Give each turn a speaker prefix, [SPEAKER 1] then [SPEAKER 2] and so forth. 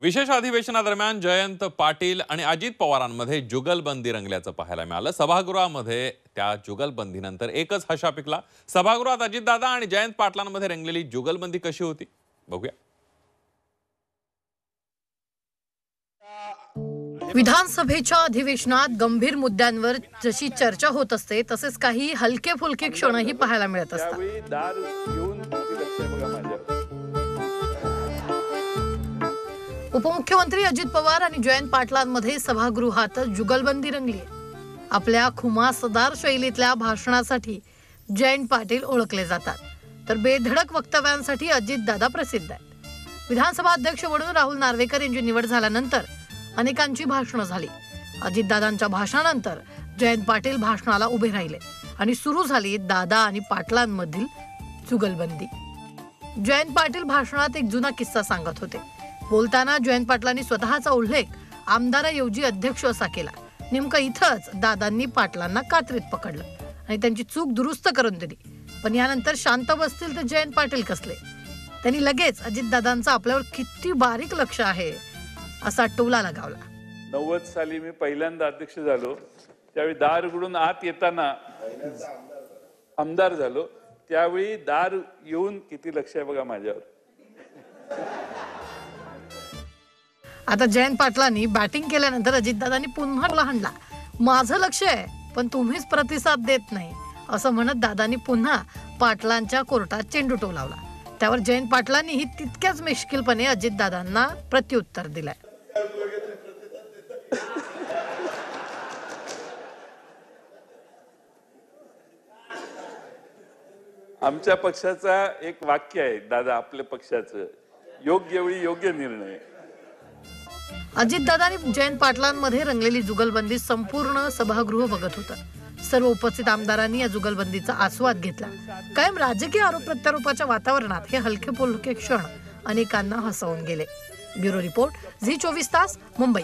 [SPEAKER 1] विशेष अधिवेशनादरम्यान जयंत पाटील आणि अजित पवारांमध्ये जुगलबंदी रंगल्याचं पाहायला मिळालं। सभागृहामध्ये त्या जुगलबंदीनंतर एकच हशा पिकला। सभागृहात अजितदादा आणि जयंत पाटलांमध्ये रंगलेली जुगलबंदी कशी होती बघूया।
[SPEAKER 2] विधानसभेच्या अधिवेशनात गंभीर मुद्द्यांवर जशी चर्चा होत असते तसेच काही हलके फुलके क्षणही पाहायला मिळत असतात। उपमुख्यमंत्री अजित पवार आणि जयंत पाटलांमध्ये सभागृहात जुगलबंदी रंगली। आपल्या खुमासदार शैलीतल्या भाषणासाठी जयंत पाटील ओळखले जातात, तर बेधडक वक्तव्यांसाठी अजितदादा प्रसिद्ध आहेत। विधानसभा अध्यक्ष म्हणून राहुल नार्वेकर यांची निवड झाल्यानंतर अनेकांची भाषणं झाली। अजितदादांच्या भाषणानंतर जयंत पाटील भाषणाला उभे राहिले आणि सुरू झाली दादा आणि पाटलांमधील जुगलबंदी। जयंत पाटील भाषणात एक जुना किस्सा सांगत होते। बोलताना जयंत पाटलांनी स्वतःचा उल्लेख आमदाराऐवजी अध्यक्ष असा केला। नेमकं इथंच दादांनी पाटलांना कात्रीत पकडलं आणि त्यांची चूक दुरुस्त करून दिली। पण यानंतर शांत बसतील तर जयंत पाटील कसले। त्यांनी लगेच अजितदादांचं आपल्यावर किती बारीक लक्ष आहे असा टोला लगावला।
[SPEAKER 3] 90 साली मी पहिल्यांदा अध्यक्ष झालो, त्यावेळी दार उघडून आत येताना आमदार झालो, त्यावेळी दार येऊन किती लक्ष आहे बघा माझ्यावर।
[SPEAKER 2] आता जयंत पाटलांनी बॅटिंग केल्यानंतर अजितदादांनी पुन्हा टोला हाणला। माझं लक्ष आहे पण तुम्हीच प्रतिसाद देत नाही असं म्हणत दादांनी पुन्हा पाटलांच्या कोर्टात चेंडू टोलावला। त्यावर जयंत पाटलांनीही तितक्याच मिश्किलपणे अजितदादांना प्रत्युत्तर दिलंय।
[SPEAKER 3] आमच्या पक्षाचा एक वाक्य आहे, दादा आपल्या पक्षाचं, योग्य वेळी योग्य निर्णय।
[SPEAKER 2] अजितदादा आणि जयंत पाटलांमध्ये रंगलेली जुगलबंदी संपूर्ण सभागृह बघत होतं। सर्व उपस्थित आमदारांनी या जुगलबंदीचा आस्वाद घेतला। कायम राजकीय आरोप प्रत्यारोपाच्या वातावरणात हे हलके फुलके क्षण अनेकांना हसवून गेले। ब्युरो रिपोर्ट, झी 24 तास, मुंबई।